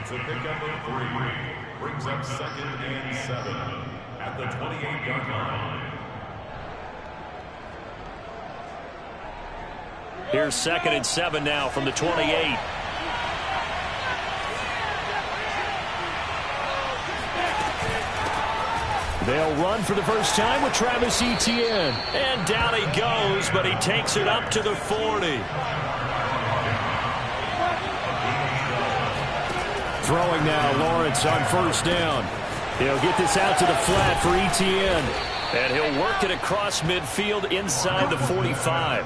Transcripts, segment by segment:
It's a pickup of 3. Brings up 2nd and 7 at the 28-yard line. Here's 2nd and 7 now from the 28. They'll run for the first time with Travis Etienne. And down he goes, but he takes it up to the 40. Throwing now, Lawrence on first down. He'll get this out to the flat for Etienne. And he'll work it across midfield inside the 45.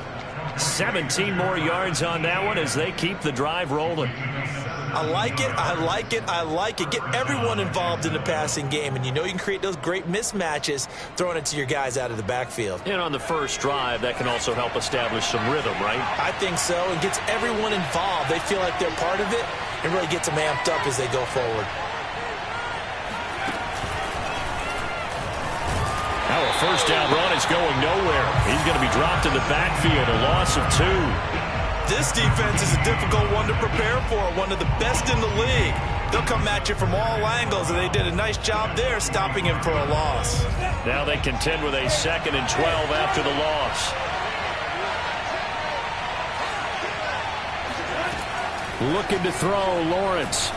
17 more yards on that one as they keep the drive rolling. I like it, I like it, I like it. Get everyone involved in the passing game, and you know you can create those great mismatches throwing it to your guys out of the backfield. And on the first drive, that can also help establish some rhythm, right? I think so. It gets everyone involved. They feel like they're part of it and really gets them amped up as they go forward. Now a first down run is going nowhere. He's going to be dropped in the backfield, a loss of 2. This defense is a difficult one to prepare for, one of the best in the league. They'll come at you from all angles, and they did a nice job there stopping him for a loss. Now they contend with a 2nd and 12 after the loss. Looking to throw, Lawrence.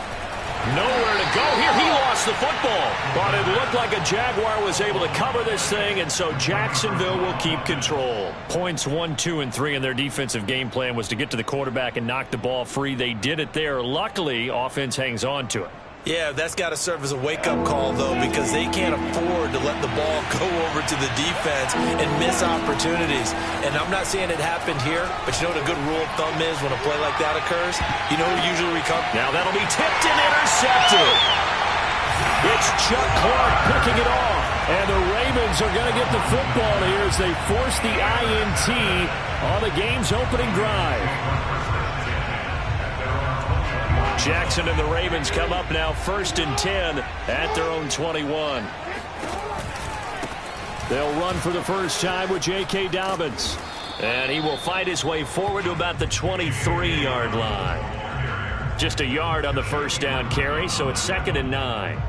Nowhere to go here. He lost the football. But it looked like a Jaguar was able to cover this thing, and so Jacksonville will keep control. Points 1, 2, and 3 in their defensive game plan was to get to the quarterback and knock the ball free. They did it there. Luckily, offense hangs on to it. Yeah, that's got to serve as a wake-up call, though, because they can't afford to let the ball go over to the defense and miss opportunities. And I'm not saying it happened here, but you know what a good rule of thumb is when a play like that occurs? You know who usually recovers? Now that'll be tipped and intercepted. It's Chuck Clark picking it off. And the Ravens are going to get the football here as they force the INT on the game's opening drive. Jackson and the Ravens come up now 1st and 10 at their own 21. They'll run for the first time with J.K. Dobbins. And he will fight his way forward to about the 23-yard line. Just a yard on the first down carry, so it's 2nd and 9.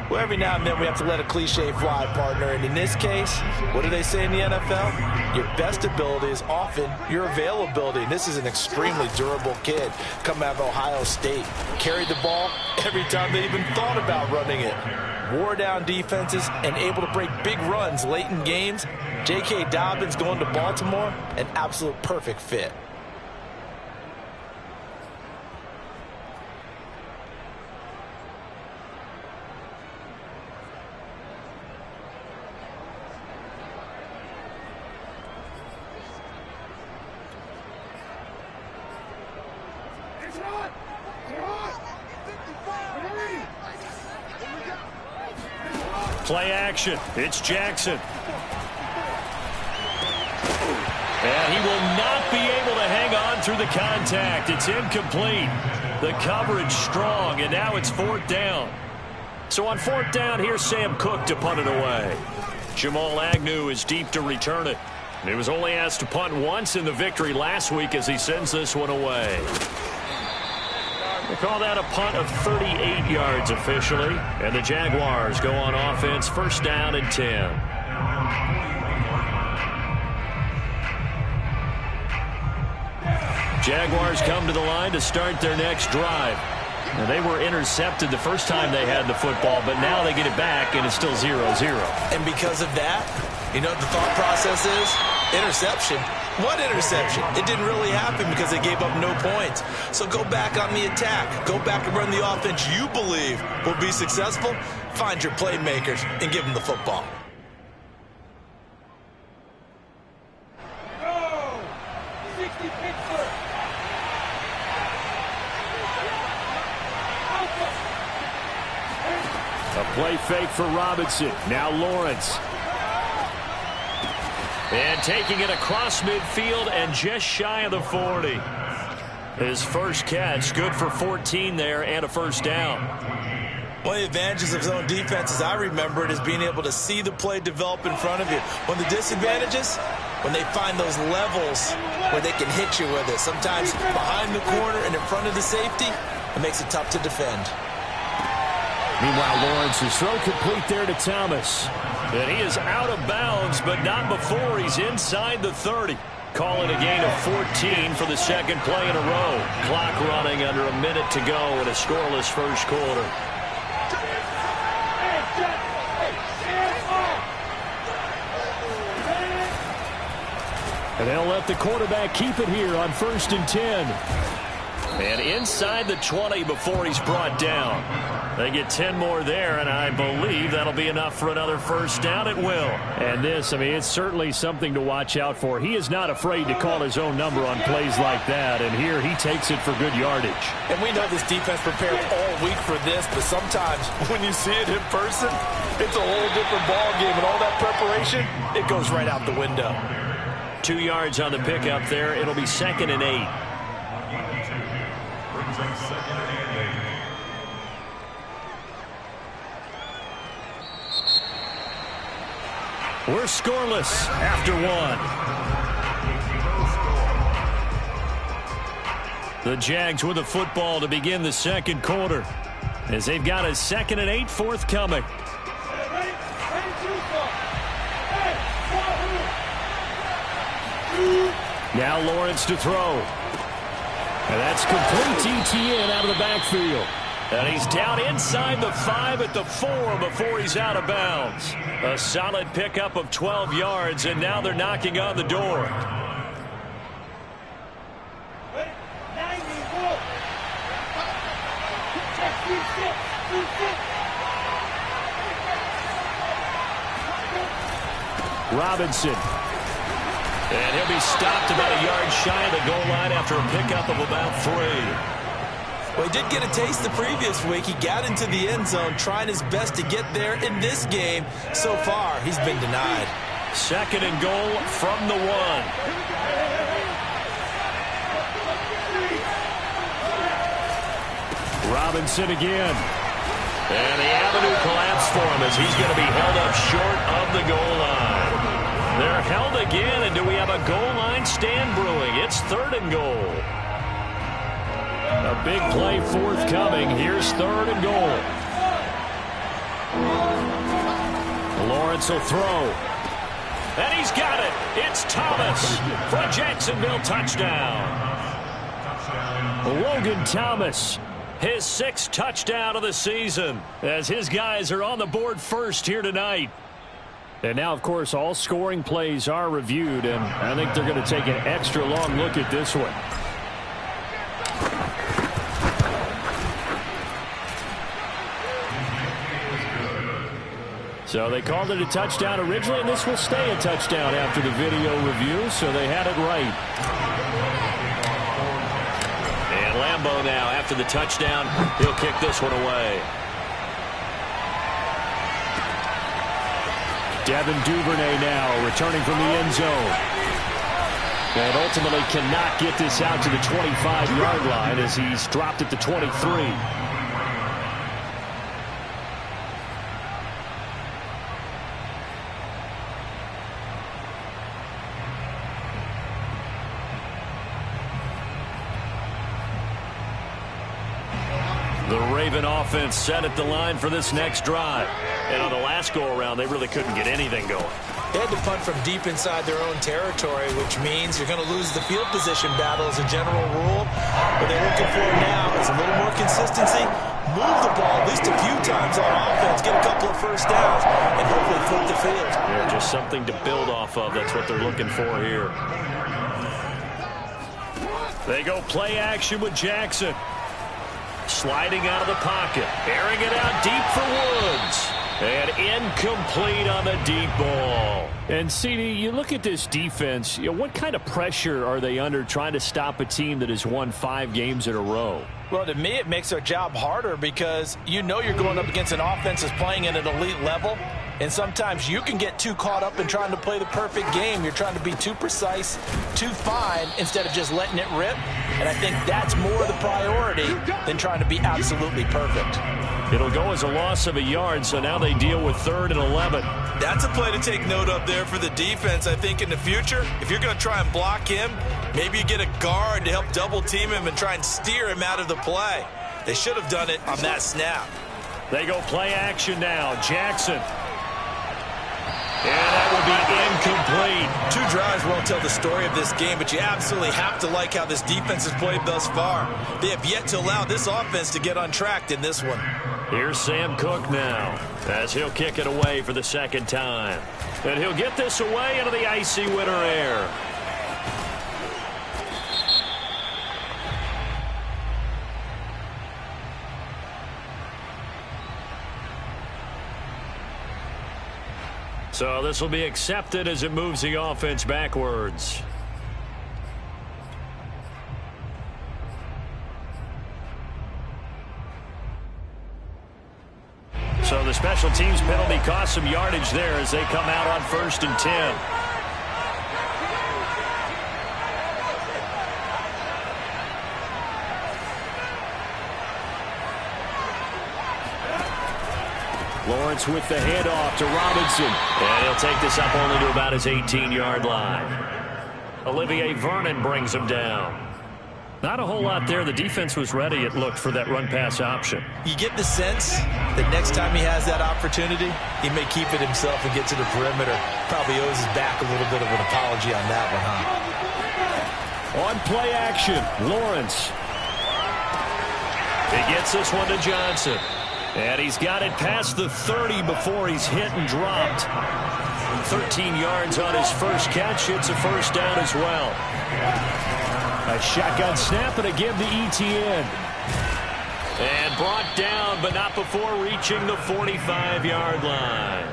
Well, every now and then we have to let a cliche fly, partner. And in this case, what do they say in the NFL? Your best ability is often your availability. And this is an extremely durable kid coming out of Ohio State. Carried the ball every time they even thought about running it. Wore down defenses and able to break big runs late in games. J.K. Dobbins going to Baltimore, an absolute perfect fit. Play action. It's Jackson. And he will not be able to hang on through the contact. It's incomplete. The coverage strong, and now it's 4th down. So on 4th down, here's Sam Cook to punt it away. Jamal Agnew is deep to return it. He was only asked to punt once in the victory last week as he sends this one away. They call that a punt of 38 yards officially. And the Jaguars go on offense, 1st down and 10. Jaguars come to the line to start their next drive. Now, they were intercepted the first time they had the football, but now they get it back, and it's still 0-0. And because of that, you know what the thought process is? Interception. What interception? It didn't really happen because they gave up no points. So go back on the attack. Go back and run the offense you believe will be successful. Find your playmakers and give them the football. A play fake for Robinson. Now Lawrence. And taking it across midfield and just shy of the 40. His first catch, good for 14 there and a first down. One of the advantages of zone defense, as I remember it, is being able to see the play develop in front of you. One of the disadvantages, when they find those levels where they can hit you with it. Sometimes behind the corner and in front of the safety, it makes it tough to defend. Meanwhile, Lawrence's throw complete there to Thomas. And he is out of bounds, but not before he's inside the 30. Calling a gain of 14 for the second play in a row. Clock running under a minute to go in a scoreless first quarter. And they'll let the quarterback keep it here on 1st and 10. And inside the 20 before he's brought down. They get 10 more there, and I believe that'll be enough for another first down. It will. And this, I mean, it's certainly something to watch out for. He is not afraid to call his own number on plays like that, and here he takes it for good yardage. And we know this defense prepared all week for this, but sometimes when you see it in person, it's a whole different ball game, and all that preparation, it goes right out the window. 2 yards on the pickup there. It'll be 2nd and 8. We're scoreless after 1. The Jags with the football to begin the second quarter as they've got a 2nd and 8 forthcoming. Now Lawrence to throw. And that's complete ETN out of the backfield. And he's down inside the 5 at the 4 before he's out of bounds. A solid pickup of 12 yards, and now they're knocking on the door. Robinson. And he'll be stopped about a yard shy of the goal line after a pickup of about 3. Well, he did get a taste the previous week. He got into the end zone trying his best to get there in this game. So far, he's been denied. 2nd and goal from the 1. Robinson again. And the avenue collapsed for him as he's going to be held up short of the goal line. They're held again, and do we have a goal line stand brewing? It's 3rd and goal. A big play forthcoming. Here's 3rd and goal. Lawrence will throw. And he's got it. It's Thomas for a Jacksonville touchdown. Logan Thomas, his 6th touchdown of the season, as his guys are on the board first here tonight. And now, of course, all scoring plays are reviewed, and I think they're going to take an extra long look at this one. So they called it a touchdown originally, and this will stay a touchdown after the video review, so they had it right. And Lambeau now, after the touchdown, he'll kick this one away. Devin Duvernay now returning from the end zone. And ultimately cannot get this out to the 25-yard line as he's dropped at the 23. The Raven offense set at the line for this next drive. And on the last go-around, they really couldn't get anything going. They had to punt from deep inside their own territory, which means you're going to lose the field position battle as a general rule. What they're looking for now is a little more consistency, move the ball at least a few times on offense, get a couple of first downs, and hopefully flip the field. Yeah, just something to build off of. That's what they're looking for here. They go play action with Jackson. Sliding out of the pocket, airing it out deep for Woods. And incomplete on the deep ball. And, CD, you look at this defense, what kind of pressure are they under trying to stop a team that has won 5 games in a row? Well, to me, it makes their job harder because you know you're going up against an offense that's playing at an elite level. And sometimes you can get too caught up in trying to play the perfect game. You're trying to be too precise, too fine, instead of just letting it rip. And I think that's more the priority than trying to be absolutely perfect. It'll go as a loss of a yard, so now they deal with 3rd and 11. That's a play to take note of there for the defense, I think, in the future. If you're going to try and block him, maybe you get a guard to help double-team him and try and steer him out of the play. They should have done it on that snap. They go play action now. Jackson. And that will be incomplete. 2 drives won't tell the story of this game, but you absolutely have to like how this defense has played thus far. They have yet to allow this offense to get untracked in this one. Here's Sam Cook now, as he'll kick it away for the second time. And he'll get this away into the icy winter air. So this will be accepted as it moves the offense backwards. So the special teams penalty cost some yardage there as they come out on 1st and 10. Lawrence with the handoff to Robinson. And he'll take this up only to about his 18-yard line. Olivier Vernon brings him down. Not a whole lot there. The defense was ready, it looked, for that run-pass option. You get the sense that next time he has that opportunity, he may keep it himself and get to the perimeter. Probably owes his back a little bit of an apology on that one, huh? On play action, Lawrence. He gets this one to Johnson. And he's got it past the 30 before he's hit and dropped. 13 yards on his first catch. It's a first down as well. A shotgun snap and again to ETN. And brought down, but not before reaching the 45-yard line.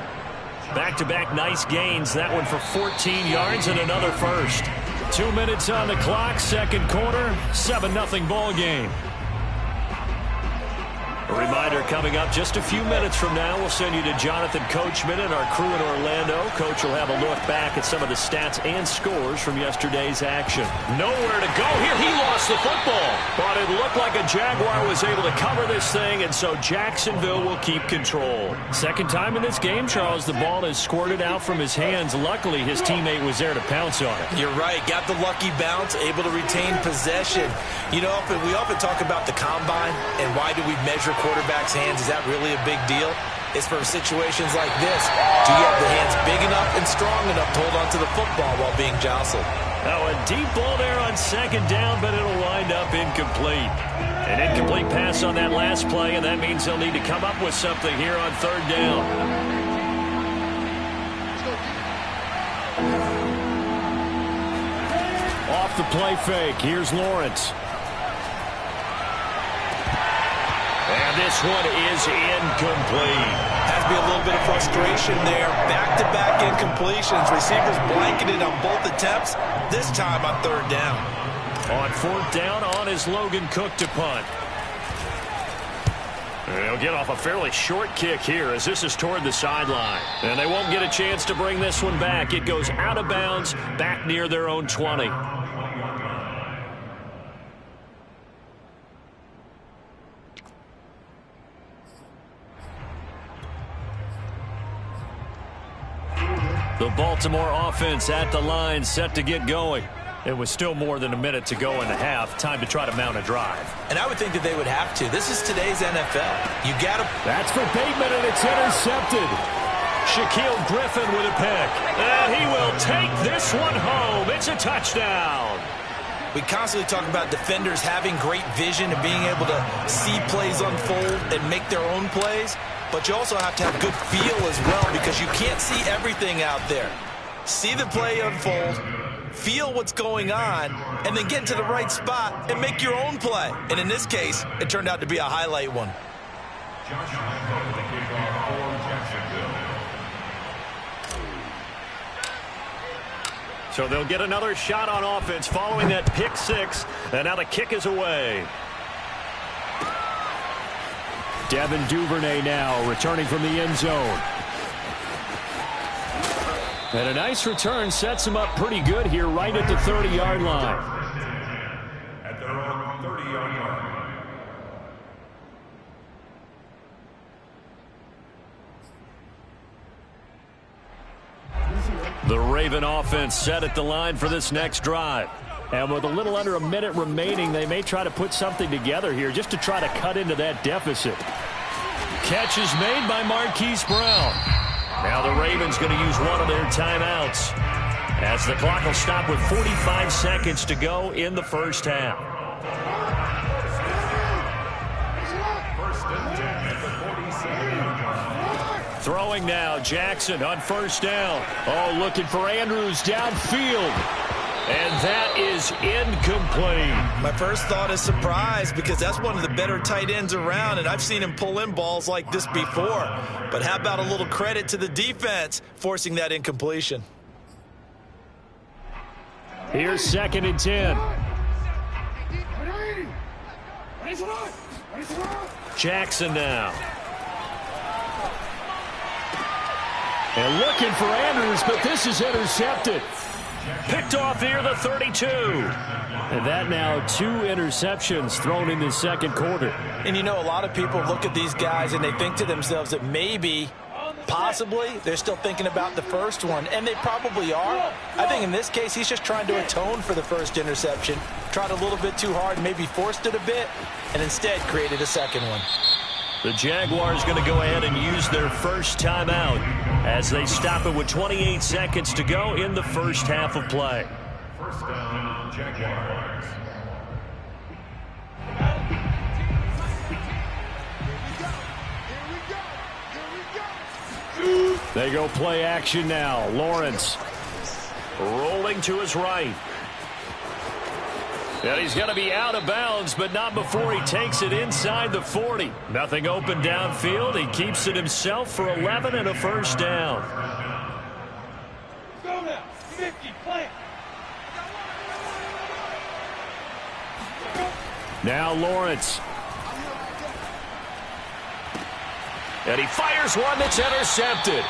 Back-to-back nice gains. That one for 14 yards and another first. 2 minutes on the clock, second quarter, 7-0 ball game. A reminder coming up just a few minutes from now. We'll send you to Jonathan Coachman and our crew in Orlando. Coach will have a look back at some of the stats and scores from yesterday's action. Nowhere to go here. He lost the football. But it looked like a Jaguar was able to cover this thing, and so Jacksonville will keep control. Second time in this game, Charles, the ball has squirted out from his hands. Luckily, his teammate was there to pounce on it. You're right. Got the lucky bounce, able to retain possession. You know, we often talk about the combine and why do we measure quarterback's hands. Is that really a big deal? It's for situations like this. Do you have the hands big enough and strong enough to hold on to the football while being jostled? Oh, a deep ball there on second down, but it'll wind up incomplete. An incomplete pass on that last play, and that means they'll need to come up with something here on third down. Off the play fake. Here's Lawrence. And this one is incomplete. Has to be a little bit of frustration there. Back-to-back incompletions. Receivers blanketed on both attempts. This time on third down. On fourth down, on is Logan Cook to punt. They'll get off a fairly short kick here as this is toward the sideline. And they won't get a chance to bring this one back. It goes out of bounds back near their own 20. The Baltimore offense at the line, set to get going. It was still more than a minute to go in the half. Time to try to mount a drive. And I would think that they would have to. This is today's NFL. You got to. That's for Bateman, and it's intercepted. Shaquille Griffin with a pick. And he will take this one home. It's a touchdown. We constantly talk about defenders having great vision and being able to see plays unfold and make their own plays. But you also have to have good feel as well because you can't see everything out there. See the play unfold, feel what's going on, and then get to the right spot and make your own play. And in this case, it turned out to be a highlight one. So they'll get another shot on offense following that pick six, and now the kick is away. Devin Duvernay now returning from the end zone. And a nice return sets him up pretty good here right at the 30-yard line. At their own 30-yard line. The Raven offense set at the line for this next drive. And with a little under a minute remaining, they may try to put something together here just to try to cut into that deficit. catch is made by Marquise Brown. Now the Ravens going to use one of their timeouts, as the clock will stop with 45 seconds to go in the first half. First and 10 at the 47. Throwing now, Jackson on first down. Oh, looking for Andrews downfield. And that is incomplete. My first thought is surprise, because that's one of the better tight ends around, and I've seen him pull in balls like this before. But how about a little credit to the defense forcing that incompletion? Here's second and 10. Jackson now. And looking for Andrews, but this is intercepted. Picked off near the 32. And that now 2 interceptions thrown in the second quarter. And you know, a lot of people look at these guys and they think to themselves that maybe, possibly, they're still thinking about the first one. And they probably are. I think in this case, he's just trying to atone for the first interception. Tried a little bit too hard, maybe forced it a bit, and instead created a second one. The Jaguars going to go ahead and use their first timeout as they stop it with 28 seconds to go in the first half of play. First down, Jaguars. They go play action now. Lawrence rolling to his right. And he's going to be out of bounds, but not before he takes it inside the 40. Nothing open downfield. He keeps it himself for 11 and a first down. Go now. 50, play. Now Lawrence. And he fires one that's intercepted.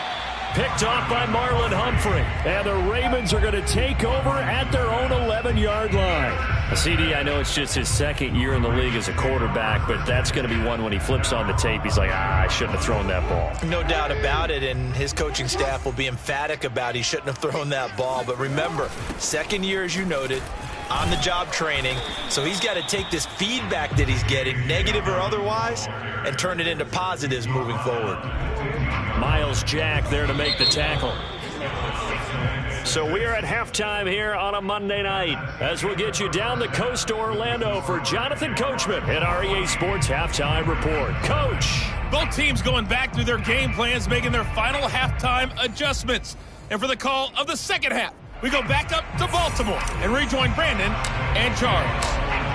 Picked off by Marlon Humphrey. And the Ravens are going to take over at their own 11-yard line. CD, I know it's just his second year in the league as a quarterback, but that's going to be one when he flips on the tape. He's like, I shouldn't have thrown that ball. No doubt about it, and his coaching staff will be emphatic about he shouldn't have thrown that ball. But remember, second year, as you noted, on-the-job training, so he's got to take this feedback that he's getting, negative or otherwise, and turn it into positives moving forward. Miles Jack there to make the tackle. So we're at halftime here on a Monday night as we'll get you down the coast to Orlando for Jonathan Coachman at our EA Sports Halftime Report. Coach! Both teams going back through their game plans, making their final halftime adjustments. And for the call of the second half, we go back up to Baltimore and rejoin Brandon and Charles.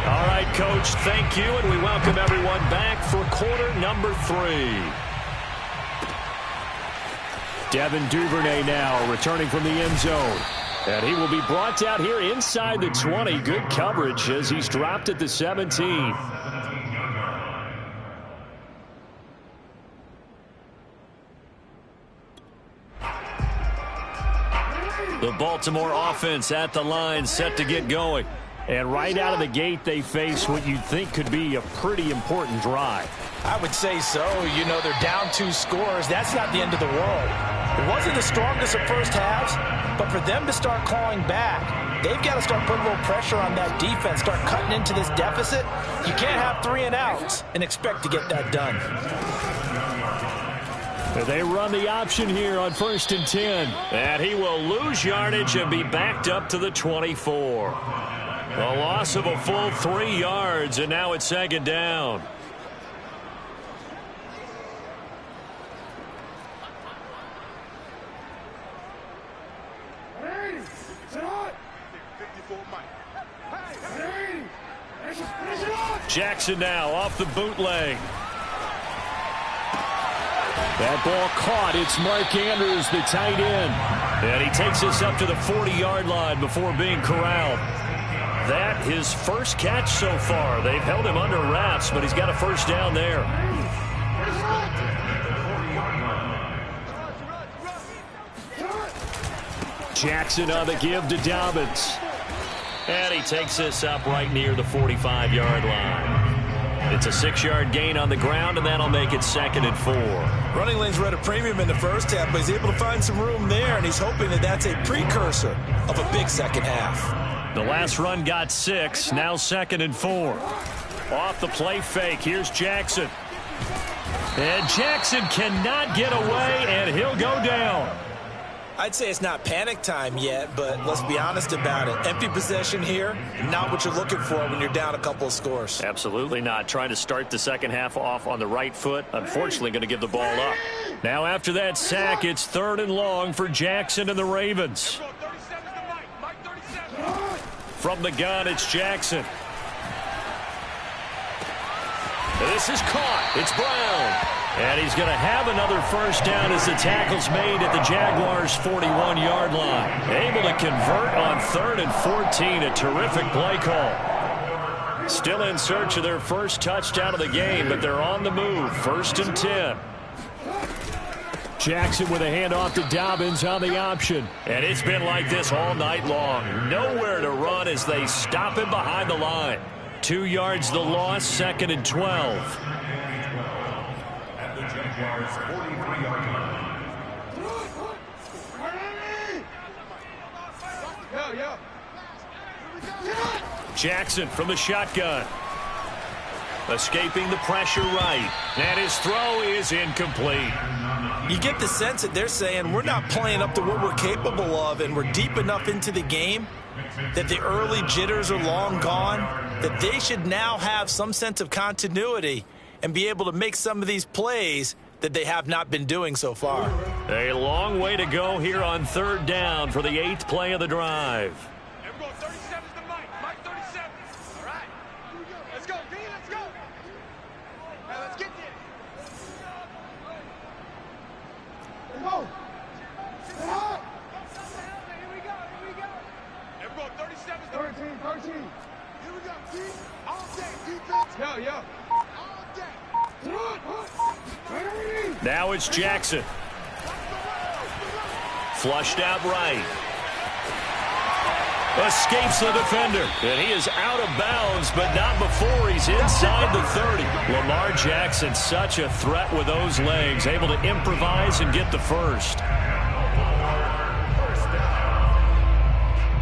All right, Coach, thank you, and we welcome everyone back for quarter number 3. Devin Duvernay now returning from the end zone. And he will be brought out here inside the 20. Good coverage as he's dropped at the 17. The Baltimore offense at the line, set to get going. And right out of the gate, they face what you'd think could be a pretty important drive. I would say so. You know, they're down 2 scores. That's not the end of the world. It wasn't the strongest of first halves, but for them to start clawing back, they've got to start putting a little pressure on that defense, start cutting into this deficit. You can't have 3 and outs and expect to get that done. They run the option here on 1st and 10. And he will lose yardage and be backed up to the 24. A loss of a full 3 yards, and now it's 2nd down. Jackson now off the bootleg. That ball caught. It's Mark Andrews, the tight end. And he takes us up to the 40-yard line before being corralled. That his first catch so far. They've held him under wraps, but he's got a first down there. Jackson on the give to Dobbins. And he takes this up right near the 45-yard line. It's a 6-yard gain on the ground, and that'll make it 2nd and 4. Running lanes were at a premium in the first half, but he's able to find some room there, and he's hoping that that's a precursor of a big second half. The last run got 6, now 2nd and 4. Off the play fake, here's Jackson. And Jackson cannot get away, and he'll go down. I'd say it's not panic time yet, but let's be honest about it. Empty possession here, not what you're looking for when you're down a couple of scores. Absolutely not. Trying to start the second half off on the right foot. Unfortunately, going to give the ball up. Now, after that sack, it's 3rd and long for Jackson and the Ravens. From the gun, it's Jackson. This is caught. It's Brown. And he's going to have another first down as the tackle's made at the Jaguars' 41-yard line. Able to convert on 3rd and 14. A terrific play call. Still in search of their first touchdown of the game, but they're on the move. 1st and 10. Jackson with a handoff to Dobbins on the option. And it's been like this all night long. Nowhere to run as they stop him behind the line. 2 yards the loss, 2nd and 12. At the Jaguars' 43-yard line. Jackson from the shotgun. Escaping the pressure right. And his throw is incomplete. You get the sense that they're saying we're not playing up to what we're capable of, and we're deep enough into the game that the early jitters are long gone, that they should now have some sense of continuity and be able to make some of these plays that they have not been doing so far. A long way to go here on 3rd down for the 8th play of the drive. Everyone, 37 is the mic. Mic 37. All right. Let's go, D. Let's go. Now let's get there. Go. Here we go. Here we go. Everyone, 37 is the 13. Here we go, D. All day, defense. Yo. All day. Now it's Jackson. Flushed out right. Escapes the defender. And he is out of bounds, but not before he's inside the 30. Lamar Jackson, such a threat with those legs. Able to improvise and get the first.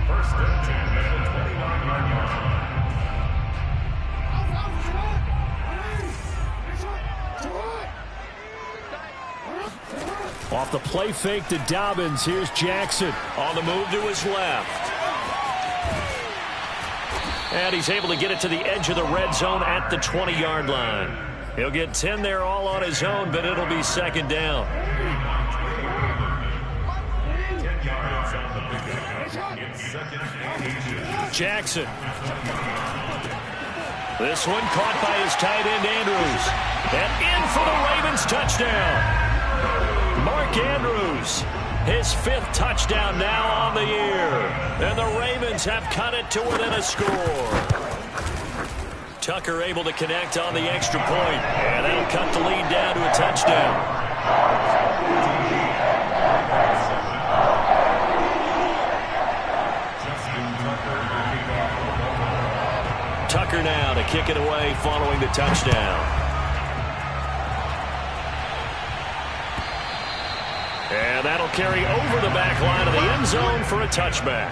First and 10 at the 29-yard line. Off the play fake to Dobbins. Here's Jackson on the move to his left. And he's able to get it to the edge of the red zone at the 20-yard line. He'll get 10 there all on his own, but it'll be 2nd down. 10 yards on the pickup. It's 2nd and 8. Jackson. This one caught by his tight end, Andrews. And in for the Ravens touchdown. Mark Andrews, his 5th touchdown now on the year. And the Ravens have cut it to within a score. Tucker able to connect on the extra point. And that'll cut the lead down to a touchdown. Tucker now to kick it away following the touchdown. And that'll carry over the back line of the end zone for a touchback.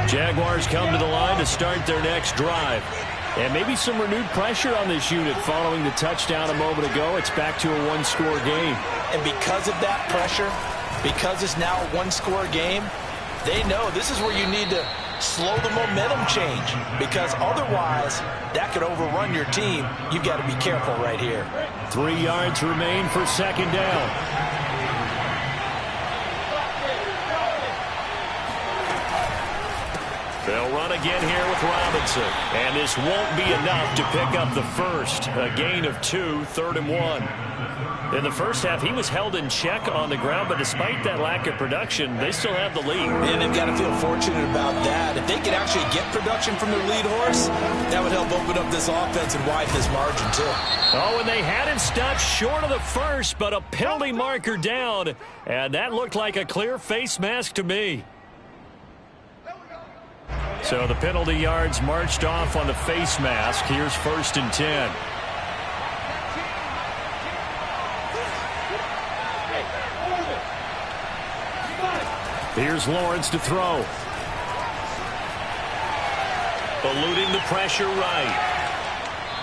Jaguars come to the line to start their next drive. And maybe some renewed pressure on this unit following the touchdown a moment ago. It's back to a one-score game. And because of that pressure, because it's now a one-score game, they know this is where you need to slow the momentum change, because otherwise that could overrun your team. You've got to be careful right here. 3 yards remain for 2nd down. They'll run again here with Robinson. And this won't be enough to pick up the first. A gain of 2, 3rd and 1. In the first half, he was held in check on the ground, but despite that lack of production, they still have the lead. And they've got to feel fortunate about that. If they could actually get production from their lead horse, that would help open up this offense and widen this margin, too. Oh, and they had it stopped short of the first, but a penalty marker down, and that looked like a clear face mask to me. So the penalty yards marched off on the face mask. Here's 1st and 10. Here's Lawrence to throw. Eluding the pressure right.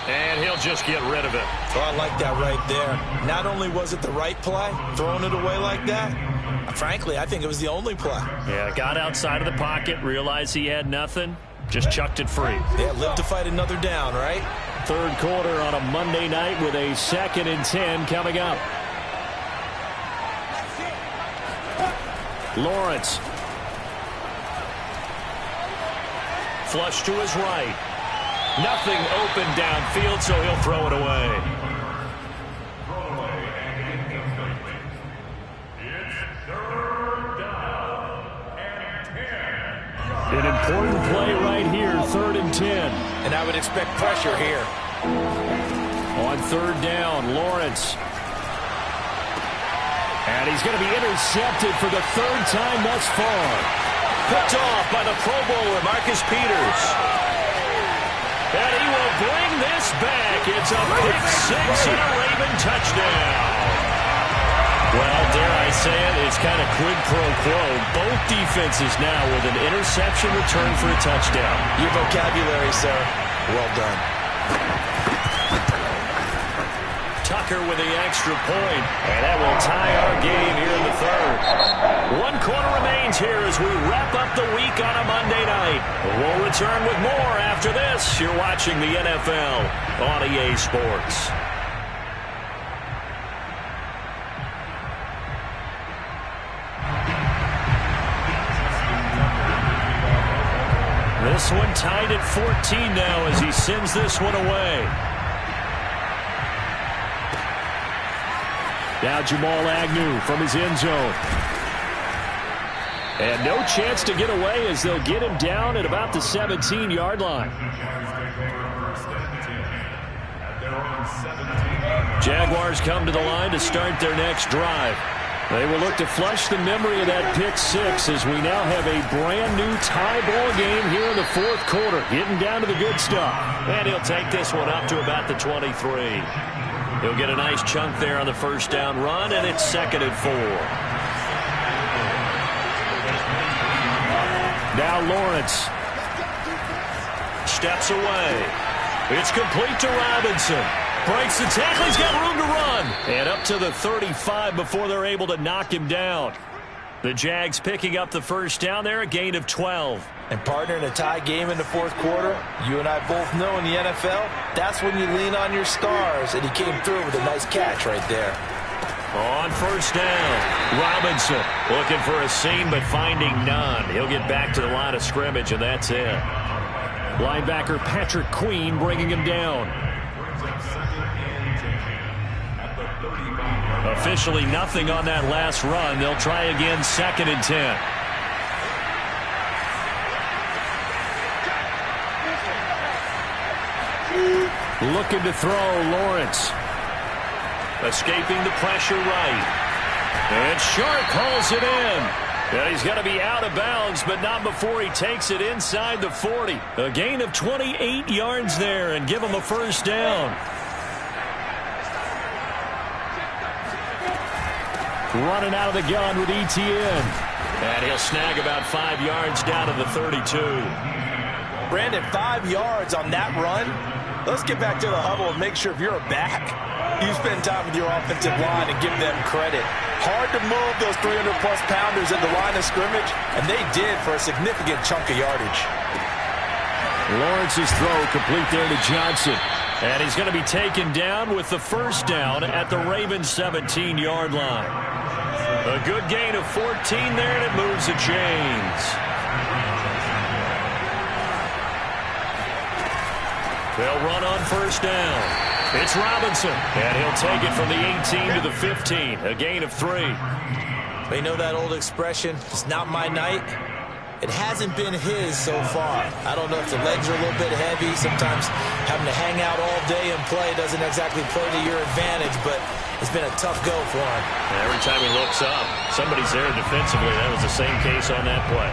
And he'll just get rid of it. Oh, I like that right there. Not only was it the right play, throwing it away like that, frankly, I think it was the only play. Yeah, got outside of the pocket, realized he had nothing, just chucked it free. Yeah, live to fight another down, right? Third quarter on a Monday night with a 2nd and 10 coming up. Lawrence. Flush to his right. Nothing open downfield, so he'll throw it away. An important play right here, 3rd and 10. And I would expect pressure here. On 3rd down, Lawrence. And he's going to be intercepted for the 3rd time thus far. Picked off by the Pro Bowler, Marcus Peters. And he will bring this back. It's a pick 6 and a Raven touchdown. Well, dare I say it, it's kind of quid pro quo. Both defenses now with an interception return for a touchdown. Your vocabulary, sir. Well done. Tucker with the extra point, and that will tie our game here in the 3rd. 1 quarter remains here as we wrap up the week on a Monday night. We'll return with more after this. You're watching the NFL on EA Sports. This one tied at 14 now as he sends this one away. Now Jamal Agnew from his end zone. And no chance to get away as they'll get him down at about the 17-yard line. Jaguars come to the line to start their next drive. They will look to flush the memory of that pick 6 as we now have a brand-new tie ball game here in the 4th quarter. Getting down to the good stuff. And he'll take this one up to about the 23. He'll get a nice chunk there on the 1st down run, and it's 2nd and 4. Now Lawrence steps away. It's complete to Robinson. Breaks the tackle. He's got room to run. And up to the 35 before they're able to knock him down. The Jags picking up the 1st down there, a gain of 12. And partner, in a tie game in the 4th quarter, you and I both know in the NFL, that's when you lean on your stars. And he came through with a nice catch right there. On 1st down, Robinson looking for a seam but finding none. He'll get back to the line of scrimmage, and that's it. Linebacker Patrick Queen bringing him down. Officially nothing on that last run. They'll try again, 2nd and 10. Looking to throw, Lawrence. Escaping the pressure right. And Sharp hauls it in. And he's going to be out of bounds, but not before he takes it inside the 40. A gain of 28 yards there and give him a 1st down. Running out of the gun with ETN. And he'll snag about 5 yards down to the 32. Brandon, 5 yards on that run. Let's get back to the huddle and make sure if you're a back, you spend time with your offensive line and give them credit. Hard to move those 300-plus pounders at the line of scrimmage, and they did for a significant chunk of yardage. Lawrence's throw complete there to Johnson. And he's going to be taken down with the 1st down at the Ravens' 17-yard line. A good gain of 14 there, and it moves the chains. They'll run on 1st down. It's Robinson, and he'll take it from the 18 to the 15, a gain of 3. You know that old expression, it's not my night? It hasn't been his so far. I don't know if the legs are a little bit heavy. Sometimes having to hang out all day and play doesn't exactly play to your advantage, but it's been a tough go for him. Every time he looks up, somebody's there defensively. That was the same case on that play.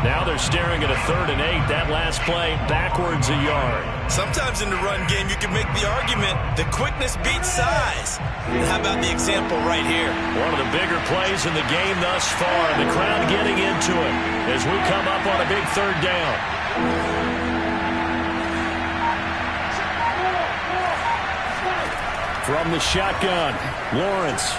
Now they're staring at a 3rd and 8. That last play, backwards a yard. Sometimes in the run game, you can make the argument that quickness beats size. And how about the example right here? One of the bigger plays in the game thus far. The crowd getting into it as we come up on a big 3rd down. From the shotgun, Lawrence.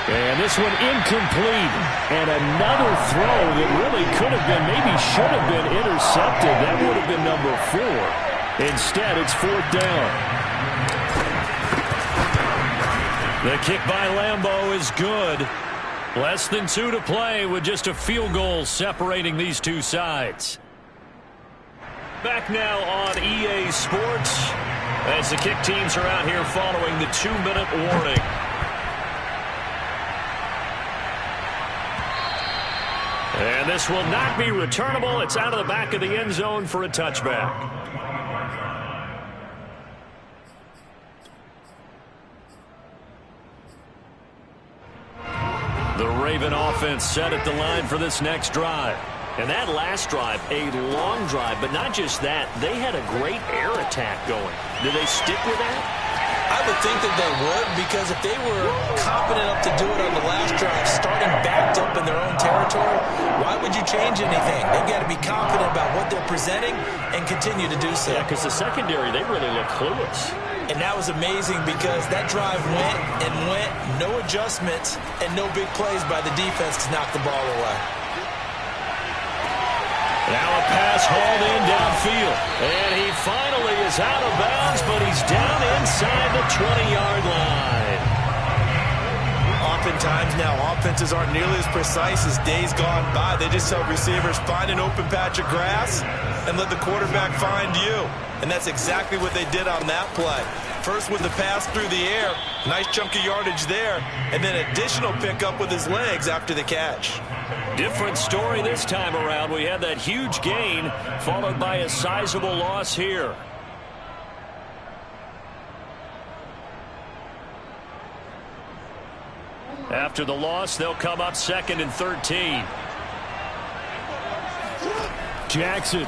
And this one incomplete. And another throw that really could have been, maybe should have been intercepted. That would have been number 4. Instead, it's 4th down. The kick by Lambeau is good. Less than 2 to play with just a field goal separating these two sides. Back now on EA Sports as the kick teams are out here following the 2-minute warning. And this will not be returnable. It's out of the back of the end zone for a touchback. The Raven offense set at the line for this next drive. And that last drive, a long drive, but not just that. They had a great air attack going. Do they stick with that? I would think that they would, because if they were confident enough to do it on the last drive, starting backed up in their own territory, why would you change anything? They've got to be confident about what they're presenting and continue to do so. Yeah, because the secondary, they really look clueless. And that was amazing because that drive went and went, no adjustments, and no big plays by the defense to knock the ball away. Now a pass hauled in downfield. And he finally is out of bounds, but he's down inside the 20-yard line. Oftentimes now, offenses aren't nearly as precise as days gone by. They just tell receivers, find an open patch of grass and let the quarterback find you. And that's exactly what they did on that play. First with the pass through the air, nice chunk of yardage there, and then additional pickup with his legs after the catch. Different story this time around. We had that huge gain followed by a sizable loss here. After the loss, they'll come up 2nd and 13. Jackson.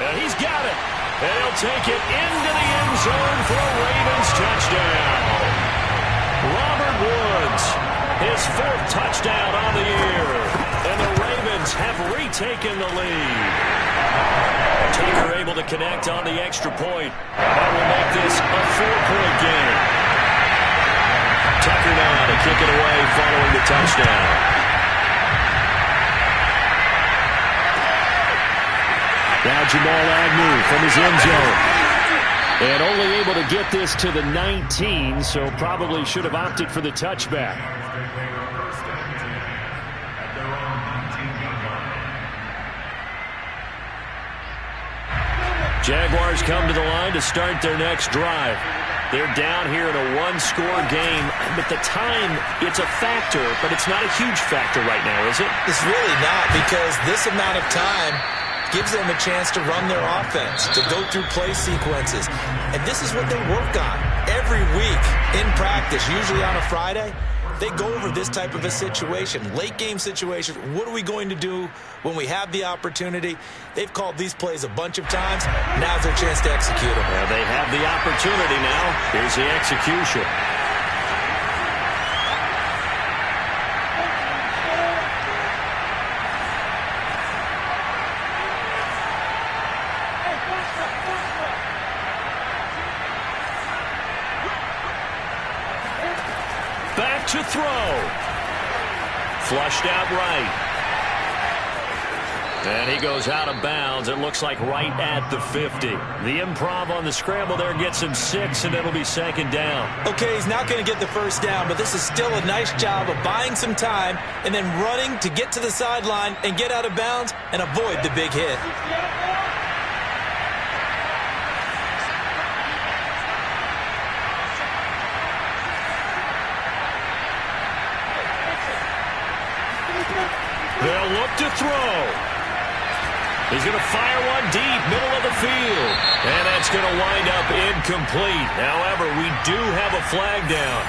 And he's got it. And he'll take it into the end zone for a Ravens touchdown. Robert Woods, his 4th touchdown on the year. And the Ravens have retaken the lead. Tucker able to connect on the extra point. That will make this a 4-point game. Tucker now to kick it away following the touchdown. Now Jamal Agnew from his end zone. And only able to get this to the 19, so probably should have opted for the touchback. Jaguars come to the line to start their next drive. They're down here in a 1-score game, but the time, it's a factor, but it's not a huge factor right now, is it? It's really not, because this amount of time gives them a chance to run their offense, to go through play sequences. And this is what they work on every week in practice, usually on a Friday. They go over this type of a situation, late game situation. What are we going to do when we have the opportunity? They've called these plays a bunch of times. Now's their chance to execute them. Well, they have the opportunity now. Here's the execution. Back to throw. Flushed out right. And he goes out of bounds. It looks like right at the 50. The improv on the scramble there gets him 6, and it'll be 2nd down. Okay, he's not going to get the first down, but this is still a nice job of buying some time and then running to get to the sideline and get out of bounds and avoid the big hit. They'll look to throw. He's going to fire one deep, middle of the field. And that's going to wind up incomplete. However, we do have a flag down.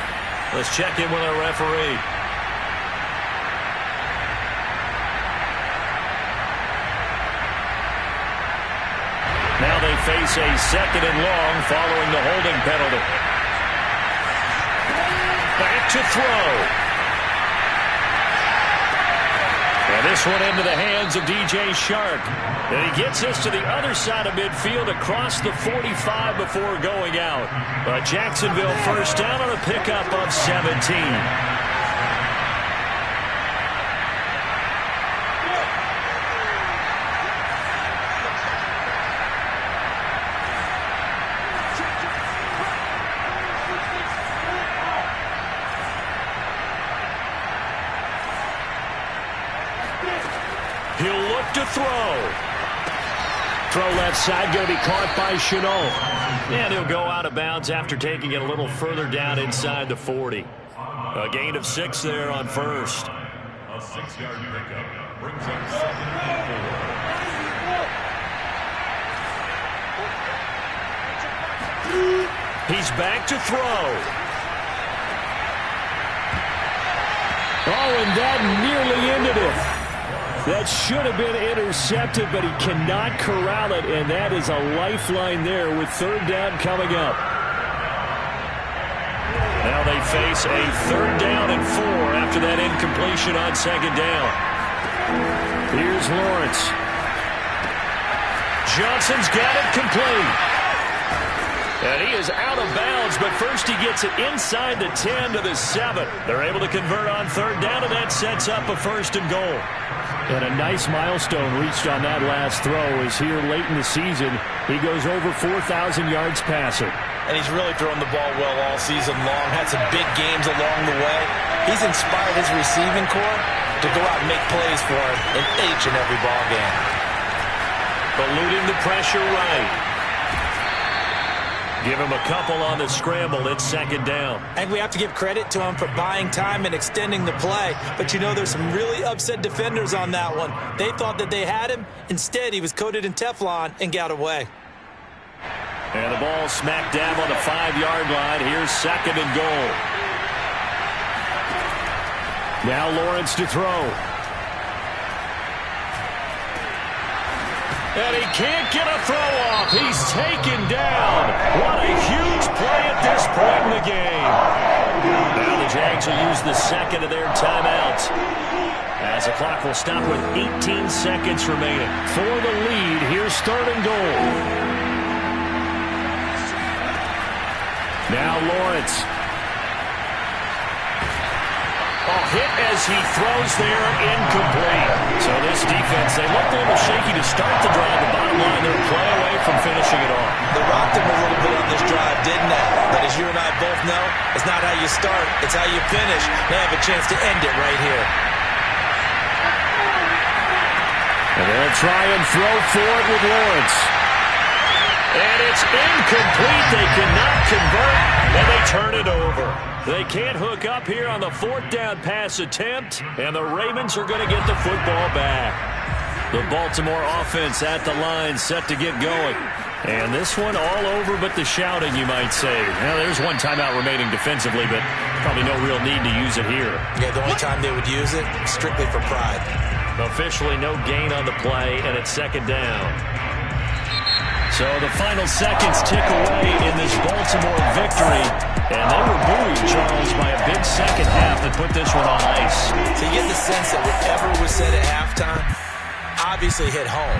Let's check in with our referee. Now they face a 2nd and long following the holding penalty. Back to throw. And this one into the hands of DJ Shark. And he gets this to the other side of midfield across the 45 before going out. But Jacksonville first down on a pickup of 17. He'll look to throw. Throw left side, going to be caught by Chenault. And he'll go out of bounds after taking it a little further down inside the 40. A gain of 6 there on first. A 6-yard pickup brings up 2nd and 4. He's back to throw. Oh, and that nearly ended it. That should have been intercepted, but he cannot corral it, and that is a lifeline there with 3rd down coming up. Now they face a 3rd down and 4 after that incompletion on 2nd down. Here's Lawrence. Johnson's got it complete. And he is out of bounds, but first he gets it inside the 10 to the 7. They're able to convert on 3rd down, and that sets up a 1st and goal. And a nice milestone reached on that last throw as here late in the season, he goes over 4,000 yards passing. And he's really thrown the ball well all season long, had some big games along the way. He's inspired his receiving corps to go out and make plays for him in each and every ball game. Eluding the pressure right. Give him a couple on the scramble. It's 2nd down. And we have to give credit to him for buying time and extending the play. But, you know, there's some really upset defenders on that one. They thought that they had him. Instead, he was coated in Teflon and got away. And the ball smack dab on the 5-yard line. Here's 2nd and goal. Now Lawrence to throw. And he can't get a throw off. He's taken down. What a huge play at this point in the game. Now the Jags will use the 2nd of their timeouts, as the clock will stop with 18 seconds remaining. For the lead, here's 3rd and goal. Now Lawrence. Hit as he throws there, incomplete. So this defense, they looked a little shaky to start the drive. The bottom line, they're play away from finishing it off. They rocked him a little bit on this drive, didn't they? But as you and I both know, it's not how you start, it's how you finish. They have a chance to end it right here. And they'll try and throw for it with Lawrence. And it's incomplete. They cannot convert, and they turn it over. They can't hook up here on the 4th down pass attempt, and the Ravens are going to get the football back. The Baltimore offense at the line, set to get going. And this one all over but the shouting, you might say. Now, there's one timeout remaining defensively, but probably no real need to use it here. Yeah, the only time they would use it, strictly for pride. Officially no gain on the play, and it's 2nd down. So the final seconds tick away in this Baltimore victory. And they were buoyed, Charles, by a big second half that put this one on ice. So you get the sense that whatever was said at halftime obviously hit home.